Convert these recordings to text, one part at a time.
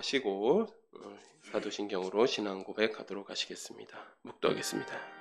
하시고 사도신경으로 신앙 고백하도록 하시겠습니다. 묵도하겠습니다.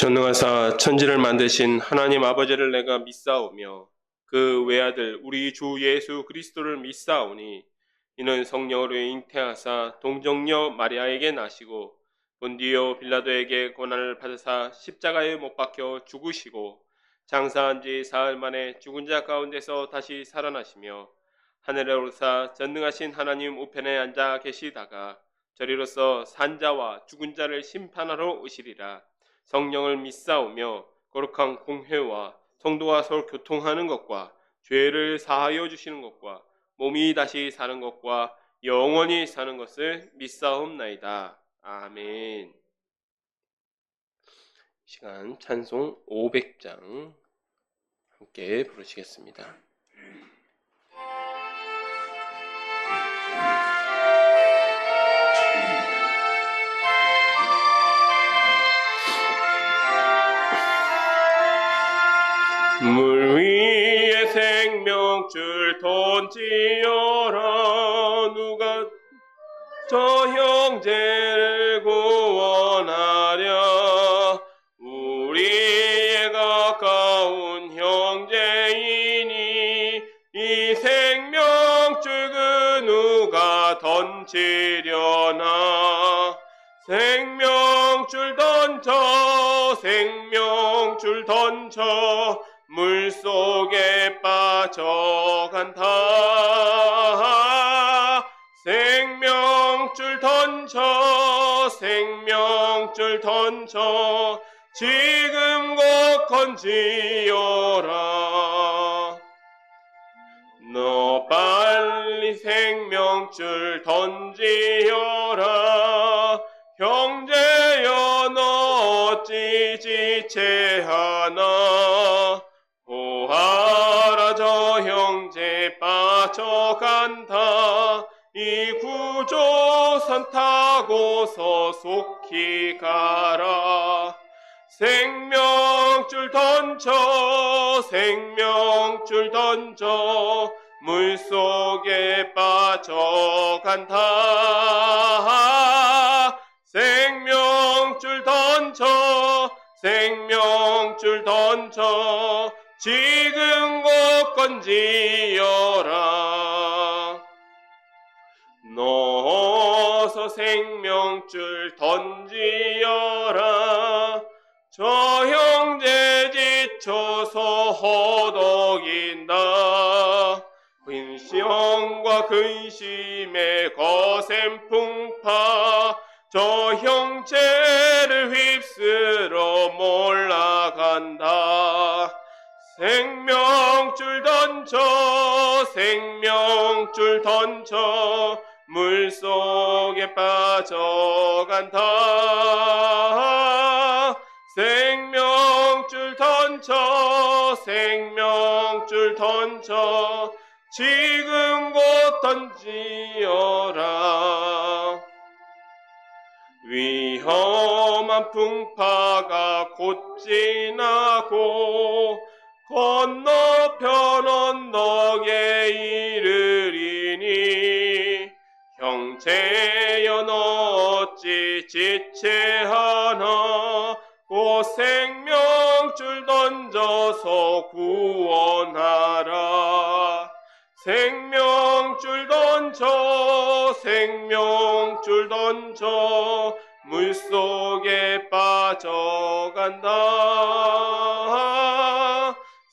전능하사 천지를 만드신 하나님 아버지를 내가 믿사오며 그 외아들 우리 주 예수 그리스도를 믿사오니 이는 성령으로 잉태하사 동정녀 마리아에게 나시고 본디오 빌라도에게 고난을 받으사 십자가에 못 박혀 죽으시고 장사한 지 사흘 만에 죽은 자 가운데서 다시 살아나시며 하늘에 오르사 전능하신 하나님 우편에 앉아 계시다가 저리로서 산자와 죽은 자를 심판하러 오시리라. 성령을 믿사오며 거룩한 공회와 성도가 서로 교통하는 것과 죄를 사하여 주시는 것과 몸이 다시 사는 것과 영원히 사는 것을 믿사옵나이다. 아멘. 시간 찬송 500장 함께 부르시겠습니다. 물 위에 생명줄 던지어라. 누가 저 형제를 구원하랴. 우리의 가까운 형제이니 이 생명줄 그 누가 던지려나. 생명줄 던져 생명줄 던져 물속에 빠져간다. 생명줄 던져 생명줄 던져 지금 곧 건지어라. 너 빨리 생명줄 던지어라. 형제여 너 어찌 지체하나. 보아라 저 형제 빠져간다. 이 구조선 타고서 속히 가라. 생명줄 던져 생명줄 던져 물속에 빠져간다. 생명줄 던져 생명줄 던져 지금 곧 건지어라. 넣어서 생명줄 던지어라. 저 형제 지쳐서 허덕인다. 근심과 근심의 거센 풍파 저 형제를 휩쓸어 몰아간다. 생명줄 던져 생명줄 던져 물속에 빠져간다. 생명줄 던져 생명줄 던져 지금 곧 던지어라. 위험한 풍파가 곧 지나고 건너편 언덕에 이르리니 형제여 너 어찌 지체하나. 곧 생명줄 던져서 구원하라. 생명줄 던져 생명줄 던져 물속에 빠져간다.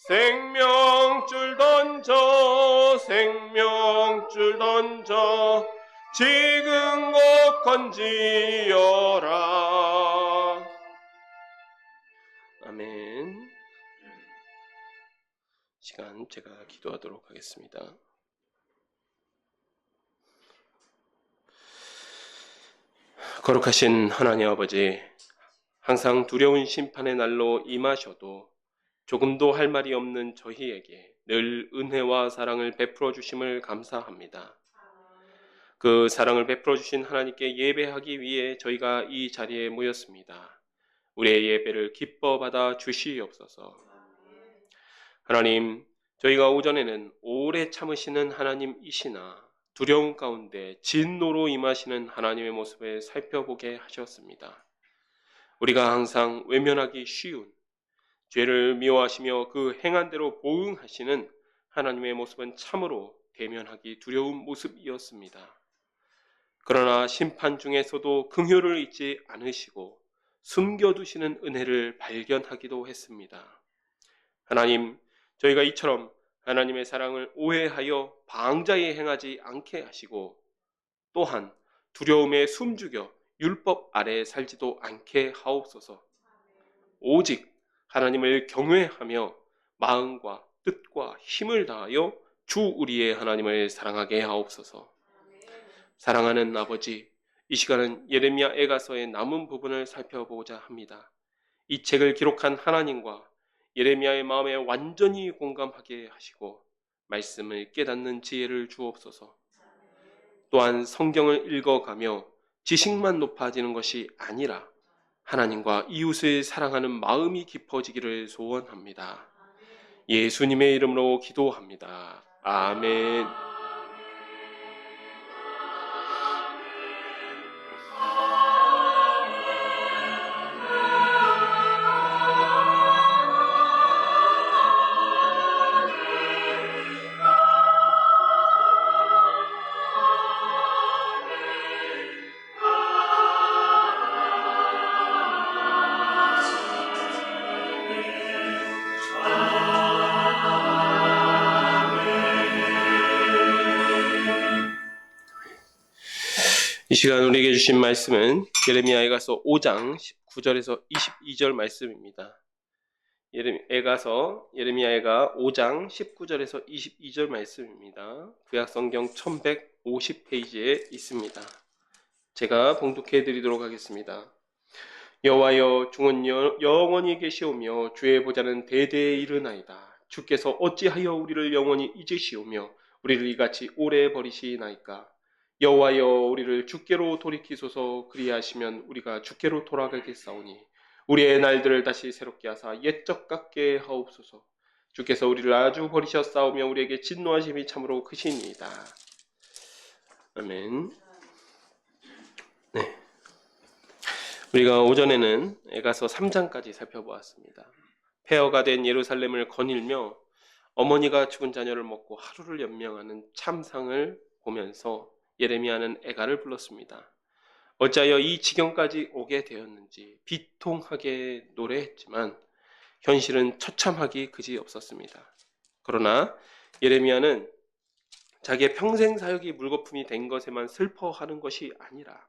생명줄 던져 생명줄 밧줄 던져 지금 곧 건지어라. 아멘. 시간 제가 기도하도록 하겠습니다. 거룩하신 하나님 아버지, 항상 두려운 심판의 날로 임하셔도 조금도 할 말이 없는 저희에게 늘 은혜와 사랑을 베풀어 주심을 감사합니다. 그 사랑을 베풀어 주신 하나님께 예배하기 위해 저희가 이 자리에 모였습니다. 우리의 예배를 기뻐 받아 주시옵소서. 하나님, 저희가 오전에는 오래 참으시는 하나님이시나 두려움 가운데 진노로 임하시는 하나님의 모습을 살펴보게 하셨습니다. 우리가 항상 외면하기 쉬운 죄를 미워하시며 그 행한 대로 보응하시는 하나님의 모습은 참으로 대면하기 두려운 모습이었습니다. 그러나 심판 중에서도 긍휼을 잊지 않으시고 숨겨두시는 은혜를 발견하기도 했습니다. 하나님, 저희가 이처럼 하나님의 사랑을 오해하여 방자히 행하지 않게 하시고 또한 두려움에 숨죽여 율법 아래에 살지도 않게 하옵소서. 오직 하나님을 경외하며 마음과 뜻과 힘을 다하여 주 우리의 하나님을 사랑하게 하옵소서. 사랑하는 아버지, 이 시간은 예레미야 애가서의 남은 부분을 살펴보고자 합니다. 이 책을 기록한 하나님과 예레미야의 마음에 완전히 공감하게 하시고 말씀을 깨닫는 지혜를 주옵소서. 또한 성경을 읽어가며 지식만 높아지는 것이 아니라 하나님과 이웃을 사랑하는 마음이 깊어지기를 소원합니다. 예수님의 이름으로 기도합니다. 아멘. 이 시간 우리에게 주신 말씀은 예레미야에가서 5장 19절에서 22절 말씀입니다. 예레미야에가 5장 19절에서 22절 말씀입니다. 구약성경 1150페이지에 있습니다. 제가 봉독해 드리도록 하겠습니다. 여호와여, 주는 영원히 계시오며 주의 보좌는 대대에 이르나이다. 주께서 어찌하여 우리를 영원히 잊으시오며 우리를 이같이 오래 버리시나이까. 여호와여, 우리를 주께로 돌이키소서. 그리하시면 우리가 주께로 돌아가겠사오니 우리의 날들을 다시 새롭게 하사 옛적 같게 하옵소서. 주께서 우리를 아주 버리셨사오며 우리에게 진노하심이 참으로 크시니이다. 아멘. 네, 우리가 오전에는 에가서 3장까지 살펴보았습니다. 폐허가 된 예루살렘을 거닐며 어머니가 죽은 자녀를 먹고 하루를 연명하는 참상을 보면서 예레미야는 애가를 불렀습니다. 어찌하여 이 지경까지 오게 되었는지 비통하게 노래했지만 현실은 처참하기 그지없었습니다. 그러나 예레미야는 자기의 평생 사역이 물거품이 된 것에만 슬퍼하는 것이 아니라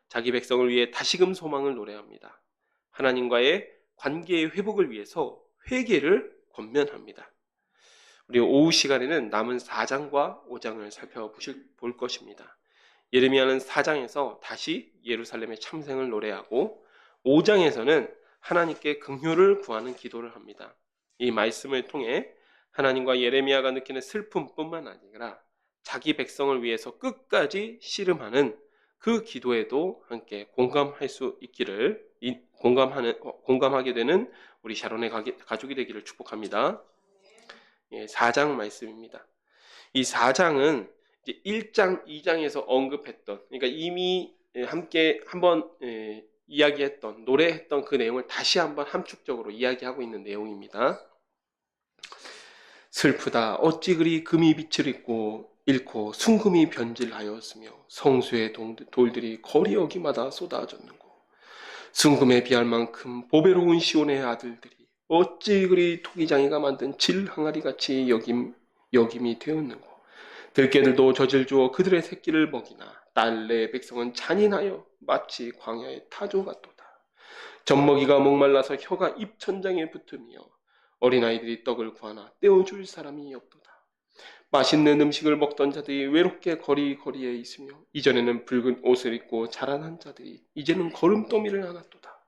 자기 백성을 위해 다시금 소망을 노래합니다. 하나님과의 관계의 회복을 위해서 회개를 권면합니다. 우리 오후 시간에는 남은 4장과 5장을 살펴볼 것입니다. 예레미야는 4장에서 다시 예루살렘의 참생을 노래하고 5장에서는 하나님께 긍휼을 구하는 기도를 합니다. 이 말씀을 통해 하나님과 예레미야가 느끼는 슬픔뿐만 아니라 자기 백성을 위해서 끝까지 씨름하는 그 기도에도 함께 공감할 수 있기를, 공감하게 되는 우리 샤론의 가족이 되기를 축복합니다. 4장 말씀입니다. 이 4장은 이제 1장, 2장에서 언급했던, 그러니까 이미 함께 한번 이야기했던, 노래했던 그 내용을 다시 한번 함축적으로 이야기하고 있는 내용입니다. 슬프다. 어찌 그리 금이 빛을 잃고 순금이 변질하였으며 성수의 돌들이 거리 어기마다 쏟아졌는고. 순금에 비할 만큼 보배로운 시온의 아들들이 어찌 그리 토기장이가 만든 질 항아리 같이 여김이 되었는고. 들깨들도 젖을 주어 그들의 새끼를 먹이나 딸내 백성은 잔인하여 마치 광야의 타조 같도다. 젖먹이가 목말라서 혀가 입천장에 붙으며 어린아이들이 떡을 구하나 떼어줄 사람이 없도다. 맛있는 음식을 먹던 자들이 외롭게 거리거리에 있으며 이전에는 붉은 옷을 입고 자라난 자들이 이제는 걸음더미를 안았도다.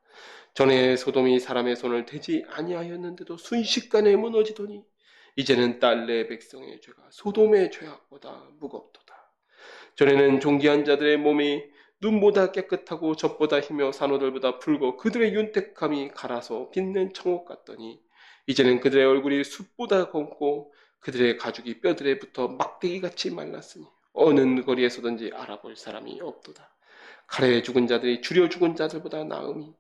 전에 소돔이 사람의 손을 대지 아니하였는데도 순식간에 무너지더니 이제는 딸내 백성의 죄가 소돔의 죄악보다 무겁도다. 전에는 존귀한 자들의 몸이 눈보다 깨끗하고 젖보다 희며 산호들보다 붉어 그들의 윤택함이 갈아서 빛낸 청옥 같더니 이제는 그들의 얼굴이 숯보다 검고 그들의 가죽이 뼈들에 붙어 막대기같이 말랐으니 어느 거리에서든지 알아볼 사람이 없도다. 칼에 죽은 자들이 주려 죽은 자들보다 나음이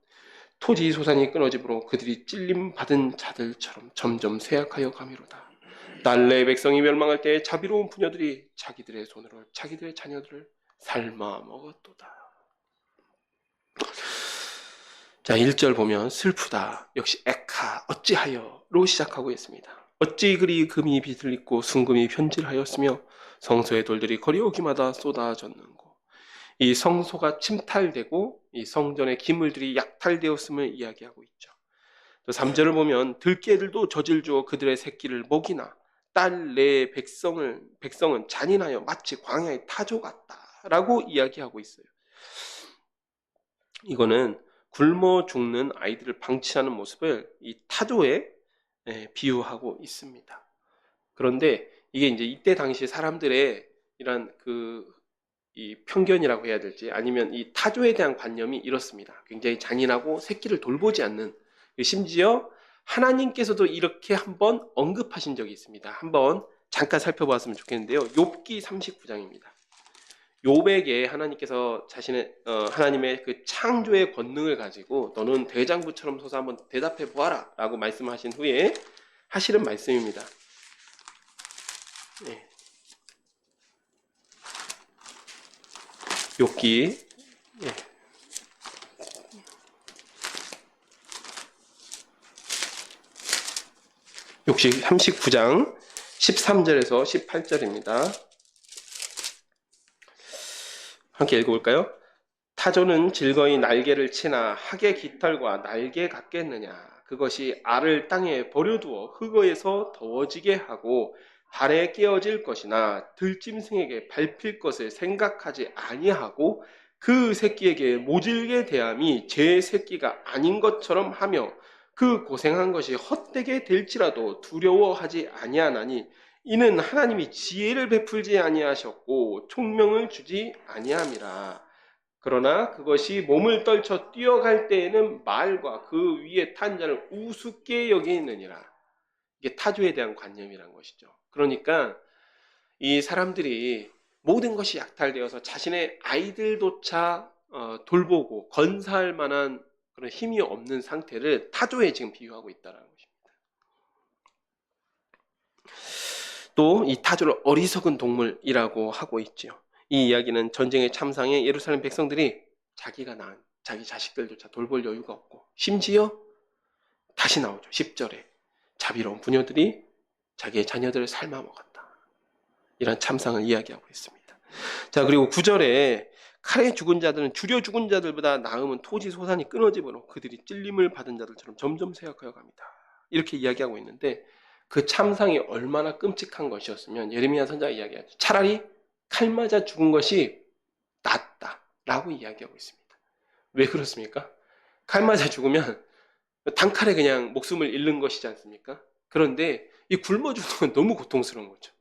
토지 소산이 끊어짐으로 그들이 찔림 받은 자들처럼 점점 쇠약하여 가미로다. 날내 백성이 멸망할 때 자비로운 부녀들이 자기들의 손으로 자기들의 자녀들을 삶아 먹었도다. 자, 1절 보면 슬프다. 역시 에카 어찌하여로 시작하고 있습니다. 어찌 그리 금이 빛을 잇고 순금이 편질하였으며 성소의 돌들이 거리 오기마다 쏟아졌는고. 이 성소가 침탈되고 이 성전의 기물들이 약탈되었음을 이야기하고 있죠. 또 3절을 보면 들깨들도 젖을 주어 그들의 새끼를 먹이나 딸 내 백성은 잔인하여 마치 광야의 타조 같다라고 이야기하고 있어요. 이거는 굶어 죽는 아이들을 방치하는 모습을 이 타조에 비유하고 있습니다. 그런데 이게 이제 이때 당시 사람들의 이런 이 편견이라고 해야 될지 아니면 이 타조에 대한 관념이 이렇습니다. 굉장히 잔인하고 새끼를 돌보지 않는, 심지어 하나님께서도 이렇게 한번 언급하신 적이 있습니다. 한번 잠깐 살펴보았으면 좋겠는데요. 욥기 39장입니다. 욥에게 하나님께서 하나님의 그 창조의 권능을 가지고 너는 대장부처럼 서서 한번 대답해 보아라 라고 말씀하신 후에 하시는 말씀입니다. 네. 욥기 39장 13절에서 18절입니다. 함께 읽어볼까요? 타조는 즐거이 날개를 치나 학의 깃털과 날개 같겠느냐. 그것이 알을 땅에 버려두어 흙어에서 더워지게 하고 발에 깨어질 것이나 들짐승에게 밟힐 것을 생각하지 아니하고 그 새끼에게 모질게 대함이 제 새끼가 아닌 것처럼 하며 그 고생한 것이 헛되게 될지라도 두려워하지 아니하나니 이는 하나님이 지혜를 베풀지 아니하셨고 총명을 주지 아니함이라. 그러나 그것이 몸을 떨쳐 뛰어갈 때에는 말과 그 위에 탄 자를 우습게 여기느니라. 이게 타조에 대한 관념이란 것이죠. 그러니까 이 사람들이 모든 것이 약탈되어서 자신의 아이들조차 돌보고 건사할 만한 그런 힘이 없는 상태를 타조에 지금 비유하고 있다는 것입니다. 또 이 타조를 어리석은 동물이라고 하고 있죠. 이 이야기는 전쟁의 참상에 예루살렘 백성들이 자기가 낳은 자기 자식들조차 돌볼 여유가 없고, 심지어 다시 나오죠. 10절에 자비로운 부녀들이 자기의 자녀들을 삶아 먹었다. 이런 참상을 이야기하고 있습니다. 자, 그리고 9절에 칼에 죽은 자들은 주려 죽은 자들보다 나음은 토지 소산이 끊어짐으로 그들이 찔림을 받은 자들처럼 점점 쇠약하여 갑니다. 이렇게 이야기하고 있는데 그 참상이 얼마나 끔찍한 것이었으면 예레미야 선지자가 이야기하죠. 차라리 칼 맞아 죽은 것이 낫다라고 이야기하고 있습니다. 왜 그렇습니까? 칼 맞아 죽으면 단칼에 그냥 목숨을 잃는 것이지 않습니까? 그런데 이 굶어 죽는 건 너무 고통스러운 거죠.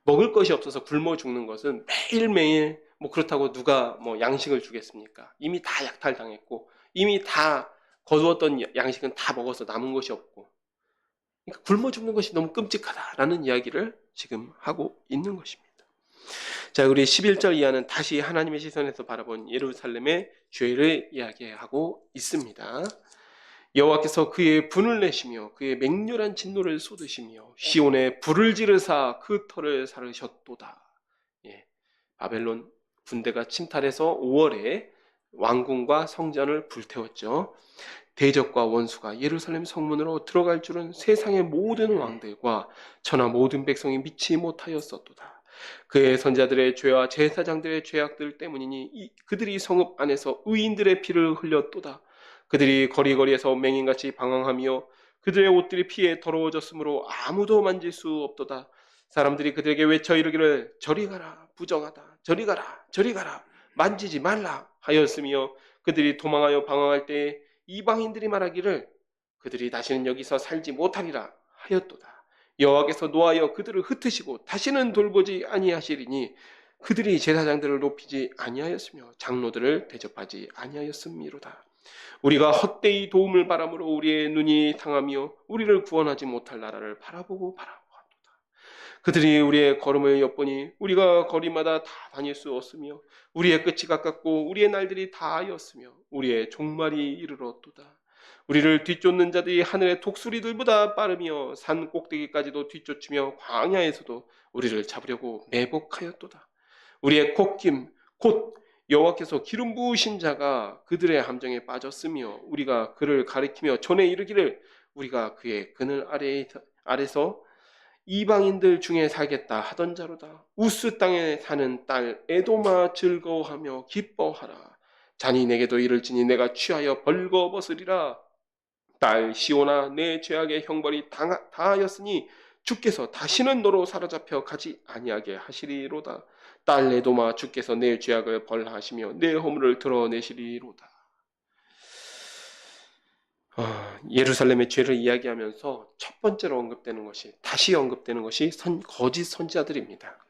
먹을 것이 없어서 굶어 죽는 것은 매일매일 그렇다고 누가 양식을 주겠습니까? 이미 다 약탈당했고 이미 다 거두었던 양식은 다 먹어서 남은 것이 없고, 그러니까 굶어 죽는 것이 너무 끔찍하다라는 이야기를 지금 하고 있는 것입니다. 자, 우리 11절 이하는 다시 하나님의 시선에서 바라본 예루살렘의 죄를 이야기하고 있습니다. 여호와께서 그의 분을 내시며 그의 맹렬한 진노를 쏟으시며 시온에 불을 지르사 그 터를 사르셨도다. 바벨론 군대가 침탈해서 5월에 왕궁과 성전을 불태웠죠. 대적과 원수가 예루살렘 성문으로 들어갈 줄은 세상의 모든 왕들과 천하 모든 백성이 믿지 못하였었도다. 그의 선자들의 죄와 제사장들의 죄악들 때문이니 그들이 성읍 안에서 의인들의 피를 흘렸도다. 그들이 거리거리에서 맹인같이 방황하며 그들의 옷들이 피에 더러워졌으므로 아무도 만질 수 없도다. 사람들이 그들에게 외쳐 이르기를 저리 가라 부정하다 저리 가라 저리 가라 만지지 말라 하였으며 그들이 도망하여 방황할 때에 이방인들이 말하기를 그들이 다시는 여기서 살지 못하리라 하였도다. 여호와께서 노하여 그들을 흩으시고 다시는 돌보지 아니하시리니 그들이 제사장들을 높이지 아니하였으며 장로들을 대접하지 아니하였음이로다. 우리가 헛되이 도움을 바람으로 우리의 눈이 탕하며 우리를 구원하지 못할 나라를 바라보고 바라보았도다. 그들이 우리의 걸음을 엿보니 우리가 거리마다 다 다닐 수 없으며 우리의 끝이 가깝고 우리의 날들이 다하였으며 우리의 종말이 이르렀도다. 우리를 뒤쫓는 자들이 하늘의 독수리들보다 빠르며 산 꼭대기까지도 뒤쫓으며 광야에서도 우리를 잡으려고 매복하였도다. 우리의 콧김 곧 여호와께서 기름 부으신 자가 그들의 함정에 빠졌으며 우리가 그를 가리키며 전에 이르기를 우리가 그의 그늘 아래서 이방인들 중에 살겠다 하던 자로다. 우스 땅에 사는 딸 에도마 즐거워하며 기뻐하라. 자니 내게도 이를지니 내가 취하여 벌거벗으리라. 딸 시온아 내 죄악의 형벌이 다하였으니 주께서 다시는 너로 사로잡혀 가지 아니하게 하시리로다. 딸 에도마 주께서 내 죄악을 벌하시며 내 허물을 드러내시리로다. 예루살렘의 죄를 이야기하면서 첫 번째로 언급되는 것이 다시 언급되는 것이 거짓 선지자들입니다.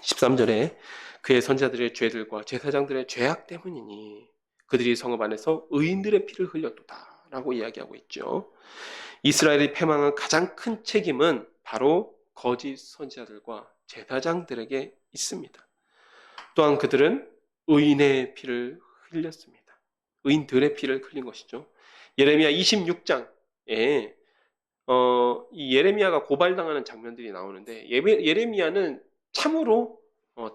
13절에 그의 선지자들의 죄들과 제사장들의 죄악 때문이니 그들이 성읍 안에서 의인들의 피를 흘렸도다 라고 이야기하고 있죠. 이스라엘이 패망한 가장 큰 책임은 바로 거짓 선지자들과 제사장들에게 있습니다. 또한 그들은 의인의 피를 흘렸습니다. 의인들의 피를 흘린 것이죠. 예레미야 26장에 이 예레미야가 고발당하는 장면들이 나오는데 예레미야는 참으로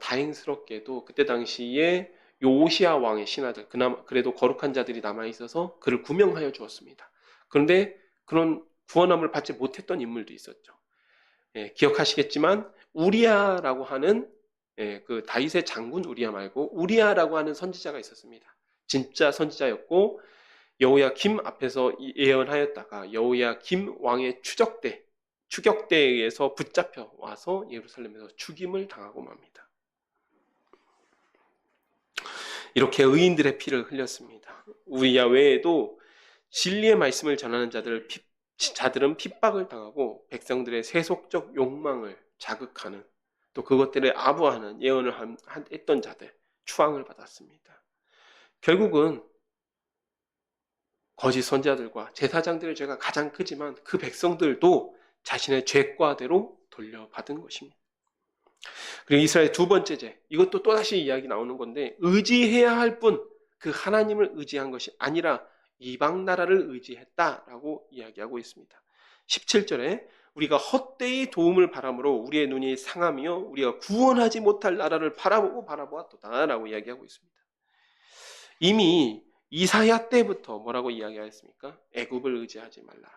다행스럽게도 그때 당시에 요시야 왕의 신하들 그나마 그래도 거룩한 자들이 남아 있어서 그를 구명하여 주었습니다. 그런데 그런 구원함을 받지 못했던 인물도 있었죠. 기억하시겠지만 우리야라고 하는 그 다윗의 장군 우리야 말고 우리야라고 하는 선지자가 있었습니다. 진짜 선지자였고 여호야김 앞에서 예언하였다가 여호야김 왕의 추격대에 의해서 붙잡혀 와서 예루살렘에서 죽임을 당하고 맙니다. 이렇게 의인들의 피를 흘렸습니다. 우리야 외에도 진리의 말씀을 전하는 자들은 핍박을 당하고 백성들의 세속적 욕망을 자극하는 또 그것들을 아부하는 예언을 했던 자들 추앙을 받았습니다. 결국은 거짓 선지자들과 제사장들의 죄가 가장 크지만 그 백성들도 자신의 죄과대로 돌려받은 것입니다. 그리고 이스라엘 두 번째 죄, 이것도 또다시 이야기 나오는 건데 의지해야 할 뿐 그 하나님을 의지한 것이 아니라 이방 나라를 의지했다라고 이야기하고 있습니다. 17절에 우리가 헛되이 도움을 바람으로 우리의 눈이 상하며 우리가 구원하지 못할 나라를 바라보고 바라보았도다라고 이야기하고 있습니다. 이미 이사야 때부터 뭐라고 이야기하였습니까? 애굽을 의지하지 말라.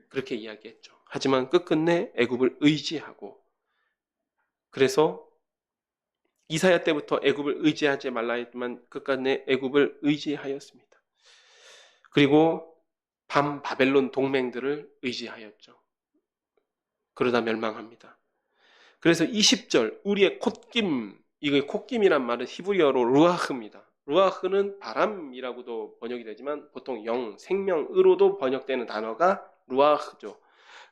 그렇게 이야기했죠. 하지만 끝끝내 애굽을 의지하고 그래서 이사야 때부터 애굽을 의지하지 말라 했지만 끝끝내 애굽을 의지하였습니다. 그리고 밤 바벨론 동맹들을 의지하였죠. 그러다 멸망합니다. 그래서 20절 우리의 콧김, 이거 콧김이란 말은 히브리어로 루아흐입니다. 루아흐는 바람이라고도 번역이 되지만 보통 영, 생명으로도 번역되는 단어가 루아흐죠.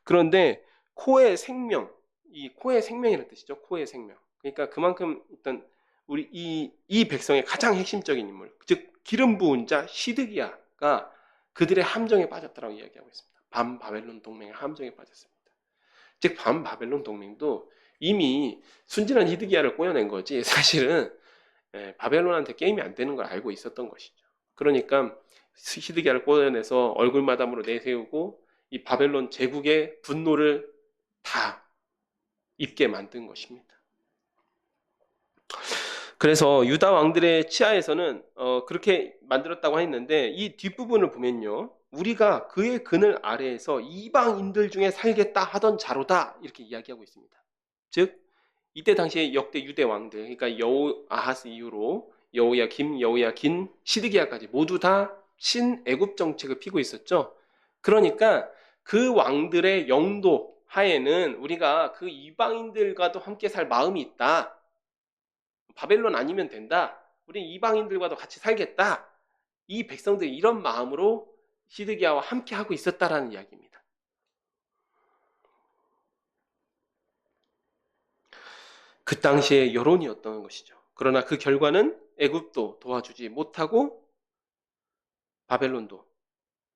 그런데 코의 생명, 이 코의 생명이라는 뜻이죠. 코의 생명. 그러니까 그만큼 일단 우리 이 백성의 가장 핵심적인 인물, 즉 기름 부은 자 시드기야가 그들의 함정에 빠졌다고 이야기하고 있습니다. 밤 바벨론 동맹의 함정에 빠졌습니다. 즉 밤 바벨론 동맹도 이미 순진한 히드기야를 꼬여낸 거지 사실은 바벨론한테 게임이 안 되는 걸 알고 있었던 것이죠. 그러니까 히드기야를 꼬여내서 얼굴마담으로 내세우고 이 바벨론 제국의 분노를 다 입게 만든 것입니다. 그래서 유다 왕들의 치하에서는 그렇게 만들었다고 했는데 이 뒷부분을 보면요. 우리가 그의 그늘 아래에서 이방인들 중에 살겠다 하던 자로다 이렇게 이야기하고 있습니다. 즉 이때 당시에 역대 유대 왕들, 그러니까 여호아하스 이후로 여호야김, 여호야긴, 시드기야까지 모두 다 신애굽 정책을 피고 있었죠. 그러니까 그 왕들의 영도 하에는 우리가 그 이방인들과도 함께 살 마음이 있다. 바벨론 아니면 된다. 우리 이방인들과도 같이 살겠다. 이 백성들이 이런 마음으로 시드기야와 함께 하고 있었다라는 이야기입니다. 그 당시의 여론이었던 것이죠. 그러나 그 결과는 애굽도 도와주지 못하고 바벨론도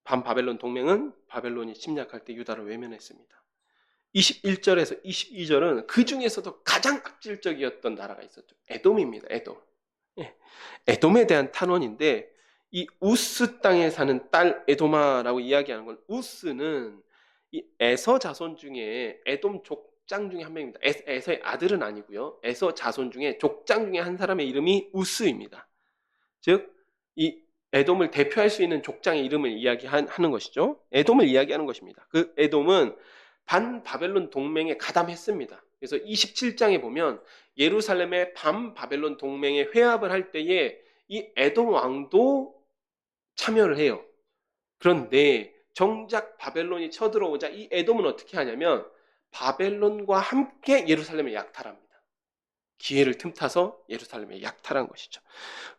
반바벨론 동맹은 바벨론이 침략할 때 유다를 외면했습니다. 21절에서 22절은 그 중에서도 가장 악질적이었던 나라가 있었죠. 에돔입니다. 에돔. 에돔에 대한 탄원인데 이 우스 땅에 사는 딸 에도마라고 이야기하는 건 우스는 이 에서 자손 중에 에돔 족장 중에 한 명입니다. 에서의 아들은 아니고요. 에서 자손 중에 족장 중에 한 사람의 이름이 우스입니다. 즉 이 에돔을 대표할 수 있는 족장의 이름을 이야기하는 것이죠. 에돔을 이야기하는 것입니다. 그 에돔은 반바벨론 동맹에 가담했습니다. 그래서 27장에 보면 예루살렘의 반바벨론 동맹에 회합을 할 때에 이 에돔 왕도 참여를 해요. 그런데 정작 바벨론이 쳐들어오자 이 에돔은 어떻게 하냐면 바벨론과 함께 예루살렘을 약탈합니다. 기회를 틈타서 예루살렘에 약탈한 것이죠.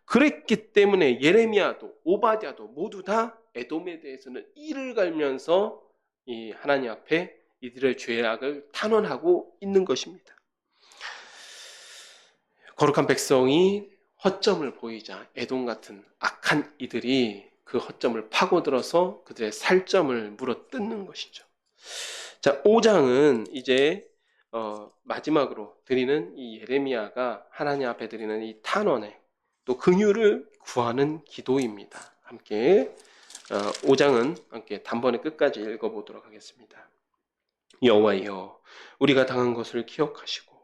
그랬기 때문에 예레미야도 오바댜도 모두 다 에돔에 대해서는 이를 갈면서 이 하나님 앞에 이들의 죄악을 탄원하고 있는 것입니다. 거룩한 백성이 허점을 보이자 에돔 같은 악한 이들이 그 허점을 파고들어서 그들의 살점을 물어뜯는 것이죠. 자, 5장은 이제 마지막으로 드리는 이 예레미야가 하나님 앞에 드리는 이 탄원에 또 긍휼을 구하는 기도입니다. 함께 5장은 함께 단번에 끝까지 읽어보도록 하겠습니다. 여호와여, 우리가 당한 것을 기억하시고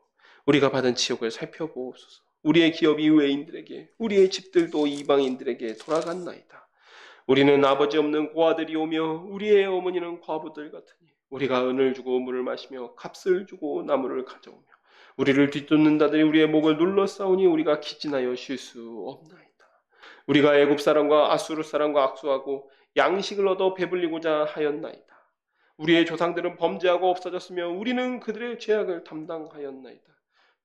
우리가 받은 치욕을 살펴보옵소서. 우리의 기업이 외인들에게, 우리의 집들도 이방인들에게 돌아갔나이다. 우리는 아버지 없는 고아들이 오며 우리의 어머니는 과부들 같으니 우리가 은을 주고 물을 마시며 값을 주고 나무를 가져오며 우리를 뒤쫓는 자들이 우리의 목을 눌러 싸우니 우리가 기진하여 쉴 수 없나이다. 우리가 애굽 사람과 아수르 사람과 악수하고 양식을 얻어 배불리고자 하였나이다. 우리의 조상들은 범죄하고 없어졌으며 우리는 그들의 죄악을 담당하였나이다.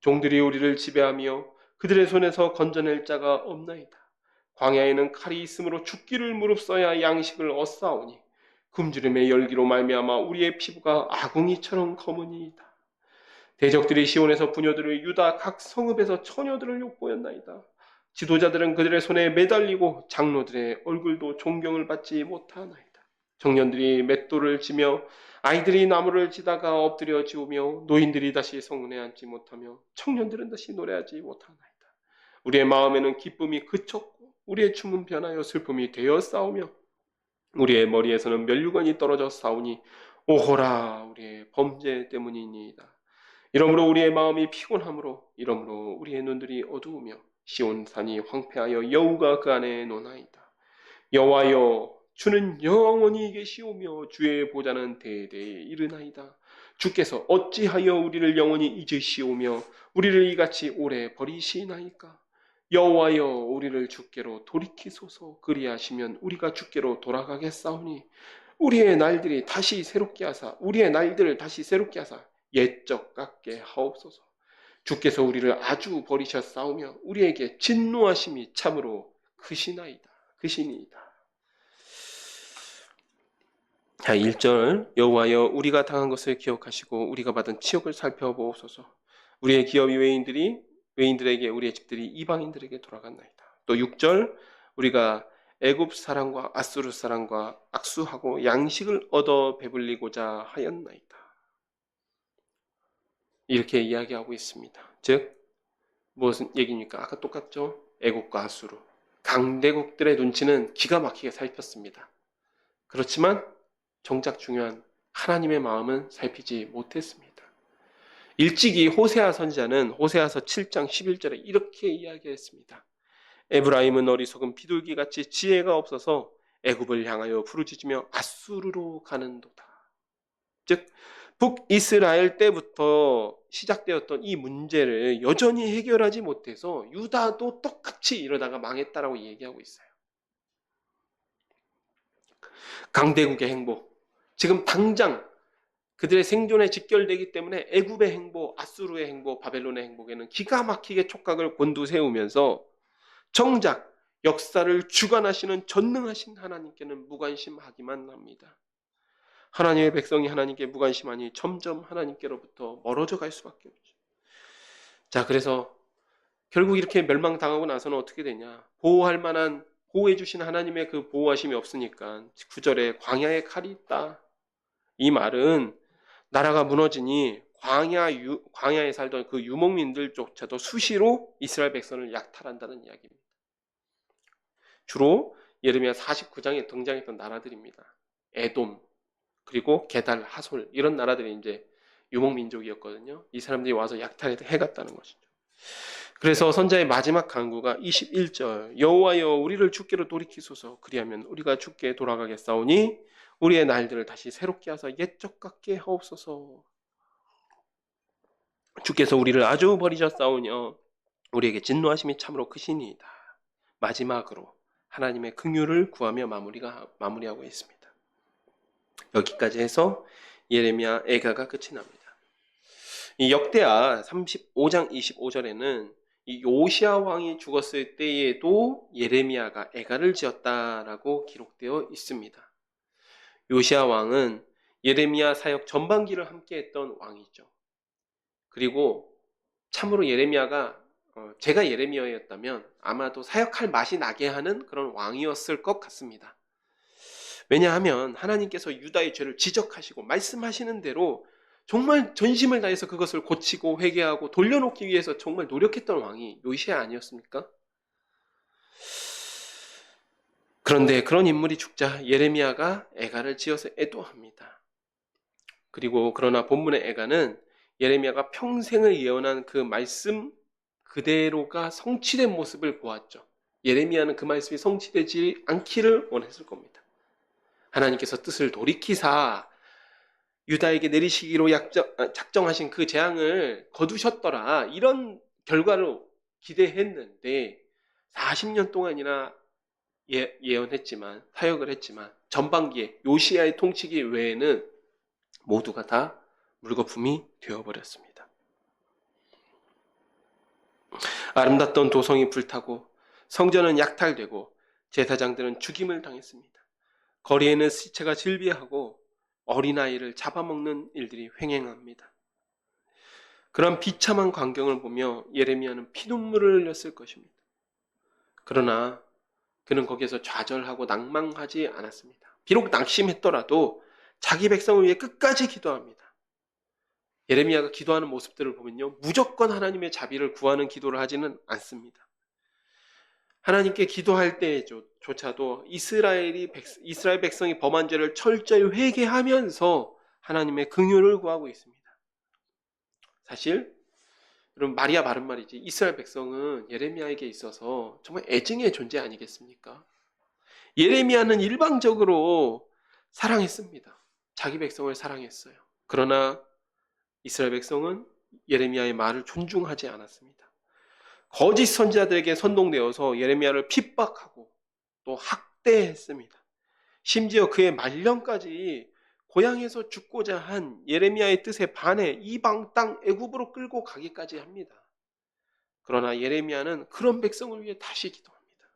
종들이 우리를 지배하며 그들의 손에서 건져낼 자가 없나이다. 광야에는 칼이 있으므로 죽기를 무릅써야 양식을 얻사오니 굶주림의 열기로 말미암아 우리의 피부가 아궁이처럼 검으니이다. 대적들이 시온에서 부녀들을 유다 각 성읍에서 처녀들을 욕보였나이다. 지도자들은 그들의 손에 매달리고 장로들의 얼굴도 존경을 받지 못하나이다. 청년들이 맷돌을 지며 아이들이 나무를 지다가 엎드려 지우며 노인들이 다시 성문에 앉지 못하며 청년들은 다시 노래하지 못하나이다. 우리의 마음에는 기쁨이 그쳤고 우리의 춤은 변하여 슬픔이 되어 싸우며 우리의 머리에서는 면류관이 떨어져 싸우니 오호라 우리의 범죄 때문이니이다. 이러므로 우리의 마음이 피곤하므로 이러므로 우리의 눈들이 어두우며 시온 산이 황폐하여 여우가 그 안에 노나이다. 여호와여, 주는 영원히 계시오며 주의 보좌는 대대에 이르나이다. 주께서 어찌하여 우리를 영원히 잊으시오며 우리를 이같이 오래 버리시나이까? 여호와여, 우리를 주께로 돌이키소서. 그리하시면 우리가 주께로 돌아가겠사오니 우리의 날들을 다시 새롭게 하사 옛적 같게 하옵소서. 주께서 우리를 아주 버리셨사오며 우리에게 진노하심이 참으로 크시니이다. 자, 1절 여호와여, 우리가 당한 것을 기억하시고 우리가 받은 치욕을 살펴보옵소서. 우리의 기업이 외인들에게 우리의 집들이 이방인들에게 돌아갔나이다. 또 6절 우리가 애굽 사람과 아수르 사람과 악수하고 양식을 얻어 배불리고자 하였나이다. 이렇게 이야기하고 있습니다. 즉 무슨 얘기입니까? 아까 똑같죠? 애굽과 아수르 강대국들의 눈치는 기가 막히게 살폈습니다. 그렇지만 정작 중요한 하나님의 마음은 살피지 못했습니다. 일찍이 호세아 선지자는 호세아서 7장 11절에 이렇게 이야기했습니다. 에브라임은 어리석은 비둘기같이 지혜가 없어서 애굽을 향하여 부르짖으며 아수르로 가는도다. 즉 북이스라엘 때부터 시작되었던 이 문제를 여전히 해결하지 못해서 유다도 똑같이 이러다가 망했다라고 얘기하고 있어요. 강대국의 행보, 지금 당장 그들의 생존에 직결되기 때문에 애굽의 행보, 아수르의 행보, 바벨론의 행복에는 기가 막히게 촉각을 곤두세우면서 정작 역사를 주관하시는 전능하신 하나님께는 무관심하기만 합니다. 하나님의 백성이 하나님께 무관심하니 점점 하나님께로부터 멀어져 갈 수밖에 없죠. 자, 그래서 결국 이렇게 멸망당하고 나서는 어떻게 되냐? 보호할 만한, 보호해 주신 하나님의 그 보호하심이 없으니까 9절에 광야에 칼이 있다. 이 말은 나라가 무너지니 광야에 살던 그 유목민들조차도 수시로 이스라엘 백성을 약탈한다는 이야기입니다. 주로 예레미야 49장에 등장했던 나라들입니다. 에돔, 그리고 게달, 하솔, 이런 나라들이 이제 유목민족이었거든요. 이 사람들이 와서 약탈해갔다는 것이죠. 그래서 선자의 마지막 간구가 21절, 여호와여 우리를 주께로 돌이키소서. 그리하면 우리가 주께 돌아가겠사오니 우리의 날들을 다시 새롭게 하사 옛적 같게 하옵소서. 주께서 우리를 아주 버리셨사오며 우리에게 진노하심이 참으로 크시니이다. 마지막으로 하나님의 긍휼을 구하며 마무리하고 있습니다. 여기까지 해서 예레미야 애가가 끝이 납니다. 이 역대하 35장 25절에는 이 요시야 왕이 죽었을 때에도 예레미야가 애가를 지었다라고 기록되어 있습니다. 요시야 왕은 예레미야 사역 전반기를 함께했던 왕이죠. 그리고 참으로 예레미야가 제가 예레미야였다면 아마도 사역할 맛이 나게 하는 그런 왕이었을 것 같습니다. 왜냐하면 하나님께서 유다의 죄를 지적하시고 말씀하시는 대로 정말 전심을 다해서 그것을 고치고 회개하고 돌려놓기 위해서 정말 노력했던 왕이 요시야 아니었습니까? 그런데 그런 인물이 죽자 예레미야가 애가를 지어서 애도합니다. 그리고 그러나 본문의 애가는 예레미야가 평생을 예언한 그 말씀 그대로가 성취된 모습을 보았죠. 예레미야는 그 말씀이 성취되지 않기를 원했을 겁니다. 하나님께서 뜻을 돌이키사 유다에게 내리시기로 작정하신 그 재앙을 거두셨더라, 이런 결과를 기대했는데 40년 동안이나 예언했지만, 사역을 했지만 전반기에 요시야의 통치기 외에는 모두가 다 물거품이 되어버렸습니다. 아름답던 도성이 불타고 성전은 약탈되고 제사장들은 죽임을 당했습니다. 거리에는 시체가 질비하고 어린아이를 잡아먹는 일들이 횡행합니다. 그런 비참한 광경을 보며 예레미야는 피눈물을 흘렸을 것입니다. 그러나 그는 거기에서 좌절하고 낭망하지 않았습니다. 비록 낙심했더라도 자기 백성을 위해 끝까지 기도합니다. 예레미야가 기도하는 모습들을 보면요, 무조건 하나님의 자비를 구하는 기도를 하지는 않습니다. 하나님께 기도할 때조차도 이스라엘 백성이 범한 죄를 철저히 회개하면서 하나님의 긍휼을 구하고 있습니다. 사실 여러분, 말이야 바른 말이지, 이스라엘 백성은 예레미야에게 있어서 정말 애증의 존재 아니겠습니까? 예레미야는 일방적으로 사랑했습니다. 자기 백성을 사랑했어요. 그러나 이스라엘 백성은 예레미야의 말을 존중하지 않았습니다. 거짓 선지자들에게 선동되어서 예레미야를 핍박하고 또 학대했습니다. 심지어 그의 말년까지 고향에서 죽고자 한 예레미야의 뜻에 반해 이방 땅 애굽으로 끌고 가기까지 합니다. 그러나 예레미야는 그런 백성을 위해 다시 기도합니다.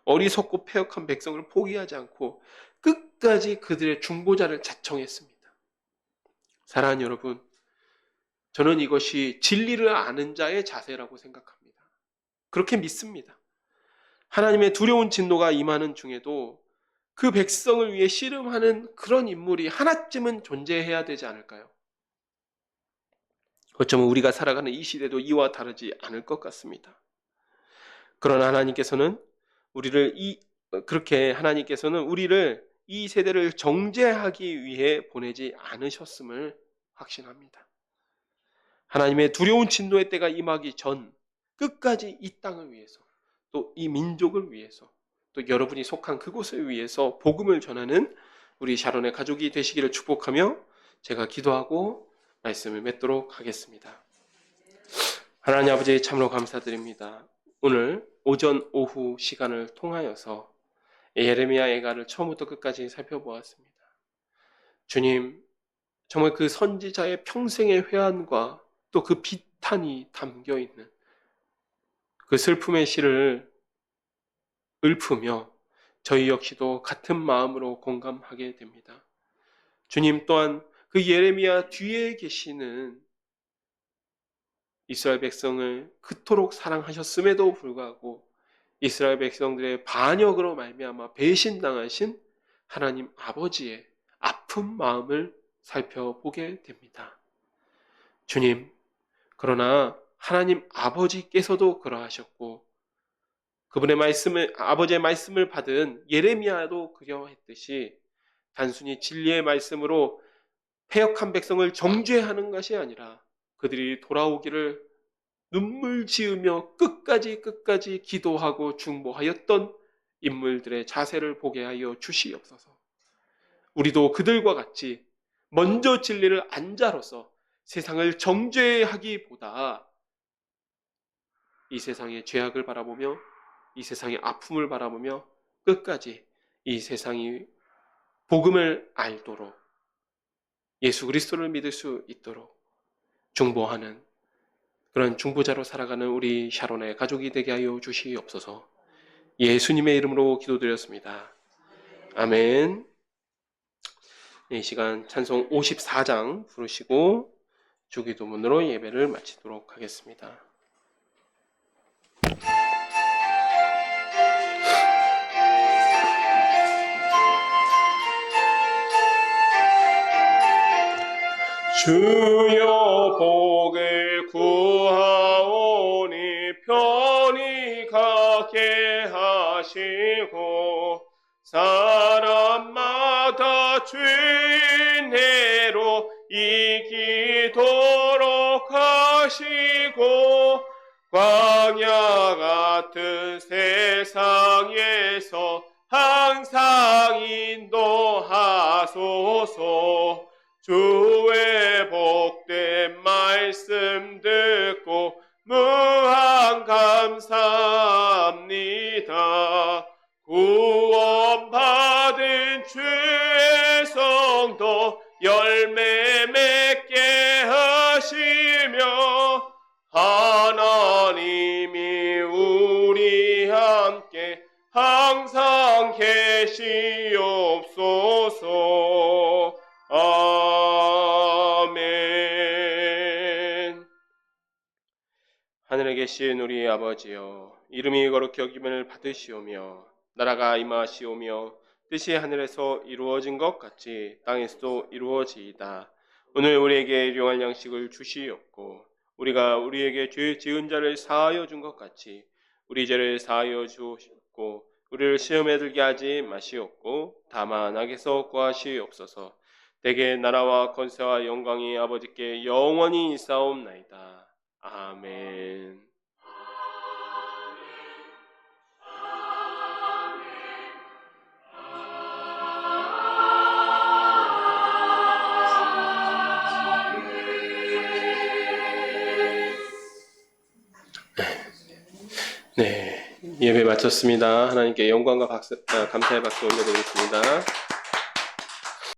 어리석고 패역한 백성을 포기하지 않고 끝까지 그들의 중보자를 자청했습니다. 사랑하는 여러분, 저는 이것이 진리를 아는 자의 자세라고 생각합니다. 그렇게 믿습니다. 하나님의 두려운 진노가 임하는 중에도 그 백성을 위해 씨름하는 그런 인물이 하나쯤은 존재해야 되지 않을까요? 어쩌면 우리가 살아가는 이 시대도 이와 다르지 않을 것 같습니다. 그러나 하나님께서는 우리를 이 세대를 정죄하기 위해 보내지 않으셨음을 확신합니다. 하나님의 두려운 진노의 때가 임하기 전 끝까지 이 땅을 위해서, 또 이 민족을 위해서, 또 여러분이 속한 그곳을 위해서 복음을 전하는 우리 샤론의 가족이 되시기를 축복하며 제가 기도하고 말씀을 맺도록 하겠습니다. 하나님 아버지 참으로 감사드립니다. 오늘 오전 오후 시간을 통하여서 예레미야 예가를 처음부터 끝까지 살펴보았습니다. 주님, 정말 그 선지자의 평생의 회한과 또 그 비탄이 담겨 있는 그 슬픔의 시를 읊으며 저희 역시도 같은 마음으로 공감하게 됩니다. 주님 또한 그 예레미야 뒤에 계시는 이스라엘 백성을 그토록 사랑하셨음에도 불구하고 이스라엘 백성들의 반역으로 말미암아 배신당하신 하나님 아버지의 아픈 마음을 살펴보게 됩니다. 주님, 그러나 하나님 아버지께서도 그러하셨고 그분의 말씀을, 아버지의 말씀을 받은 예레미야도 그러했듯이 단순히 진리의 말씀으로 패역한 백성을 정죄하는 것이 아니라 그들이 돌아오기를 눈물 지으며 끝까지 기도하고 중보하였던 인물들의 자세를 보게 하여 주시옵소서. 우리도 그들과 같이 먼저 진리를 안 자로서 세상을 정죄하기보다 이 세상의 죄악을 바라보며 이 세상의 아픔을 바라보며 끝까지 이 세상이 복음을 알도록 예수 그리스도를 믿을 수 있도록 중보하는 그런 중보자로 살아가는 우리 샤론의 가족이 되게 하여 주시옵소서. 예수님의 이름으로 기도드렸습니다. 아멘. 이 시간 찬송 54장 부르시고 주기도문으로 예배를 마치도록 하겠습니다. 주여 복을 구하오니 편히 가게 하시고 사람마다 죄인해로 이기도록 하시고 광야 같은 세상에서 항상 인도하소서. 주의 복된 말씀 듣고 무한 감사합니다. 구원받은 주의 성도 열매 맺게 하시며 하나님이 우리 함께 항상 계시옵소서. 아멘. 하늘에 계신 우리 아버지여, 이름이 거룩히 여김을 받으시오며 나라가 임하시오며 뜻이 하늘에서 이루어진 것 같이 땅에서도 이루어지이다. 오늘 우리에게 일용할 양식을 주시옵고 우리가 우리에게 죄 지은 자를 사하여 준 것 같이 우리 죄를 사하여 주옵고 우리를 시험에 들게 하지 마시옵고 다만 악에서 구하시옵소서. 대개 나라와 권세와 영광이 아버지께 영원히 있사옵나이다. 아멘. 네, 예배 마쳤습니다. 하나님께 영광과 감사의 박수 올려드리겠습니다.